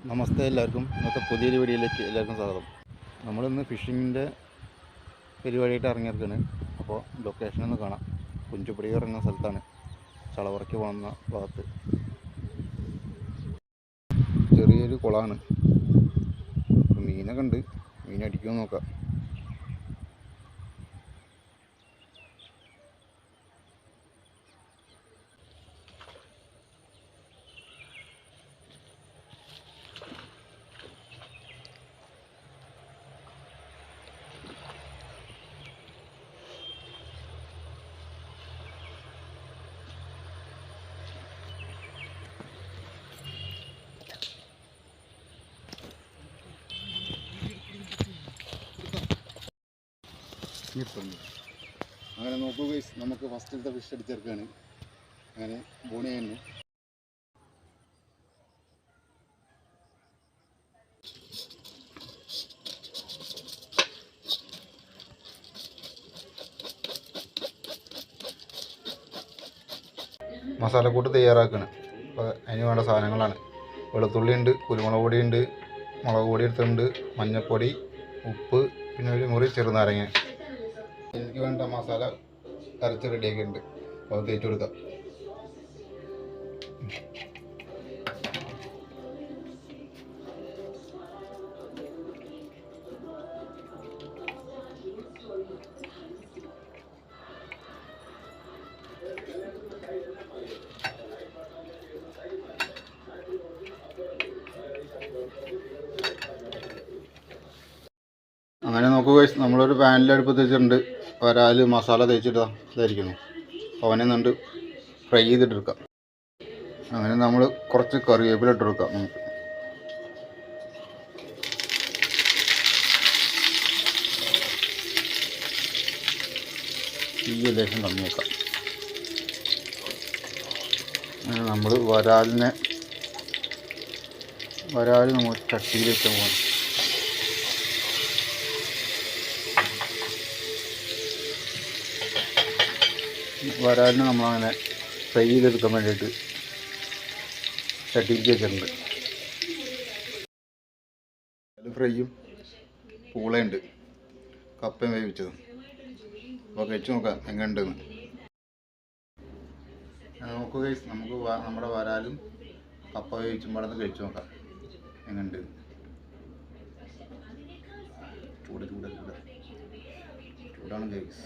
നമസ്തേ എല്ലാവർക്കും. ഇന്നത്തെ പുതിയൊരു വീഡിയോയിലേക്ക് എല്ലാവർക്കും സ്വാഗതം. നമ്മളിന്ന് ഫിഷിങ്ങിൻ്റെ പരിപാടിയായിട്ട് ഇറങ്ങിയിരിക്കുകയാണ്. അപ്പോൾ ലൊക്കേഷനൊന്ന് കാണാം. കുഞ്ചുപടി ഇറങ്ങുന്ന സ്ഥലത്താണ്, ചളവറയ്ക്ക് പോകുന്ന ഭാഗത്ത്. ചെറിയൊരു കുളമാണ്. മീനൊക്കെ ഉണ്ട്. മീനടിക്കുമെന്ന് നോക്കാം. അങ്ങനെ നോക്കൂ ഗൈസ്, നമുക്ക് ഫസ്റ്റിലത്തെ ഫിഷ് അടിച്ചെടുക്കുകയാണ്. അങ്ങനെ ബോണി തന്നെ മസാലക്കൂട്ട് തയ്യാറാക്കുകയാണ്. അപ്പോൾ അതിന് വേണ്ട സാധനങ്ങളാണ്: വെളുത്തുള്ളി ഉണ്ട്, കുരുമുളക് പൊടി ഉണ്ട്, മുളക് പൊടി എടുത്തിട്ടുണ്ട്, മഞ്ഞൾപ്പൊടി, ഉപ്പ്, പിന്നെ ഒരു മുറി ചെറുനാരങ്ങ. എനിക്ക് വേണ്ട മസാല അരച്ച് റെഡിയാക്കിയിട്ടുണ്ട്. അപ്പോൾ അത് തേച്ച് കൊടുക്കാം. അങ്ങനെ നോക്കുക, നമ്മളൊരു പാനിൽ അടുപ്പത്ത് വെച്ചിട്ടുണ്ട്. വരാൽ മസാല തേച്ചിട്ട് ഇതായിരിക്കുന്നു. അവനെ നിന്നുണ്ട് ഫ്രൈ ചെയ്തിട്ടെടുക്കാം. അങ്ങനെ നമ്മൾ കുറച്ച് കറിവേപ്പില ഇട്ടെടുക്കാം. നമുക്ക് ഈ ലേശം കമ്മിയാക്കാം. അങ്ങനെ നമ്മൾ വരാൽ നമ്മൾ ചട്ടിയിൽ വെച്ചാൽ പോകണം. വരാലിന് നമ്മളങ്ങനെ ഫ്രൈ ചെയ്തെടുക്കാൻ വേണ്ടിയിട്ട് ചട്ടിയിൽ വെച്ചിട്ടുണ്ട്. ഫ്രൈയും പൂളയുണ്ട്, കപ്പയും വേവിച്ചതും. അപ്പോൾ കഴിച്ച് നോക്കാം എങ്ങനെയുണ്ടെന്ന്. നോക്കുക ഗൈസ്, നമുക്ക് നമ്മുടെ വരാലും കപ്പ വേവിച്ചും പാടന്ന് കഴിച്ച് നോക്കാം എങ്ങനെയുണ്ട്. ചൂടാണ് ഗൈസ്.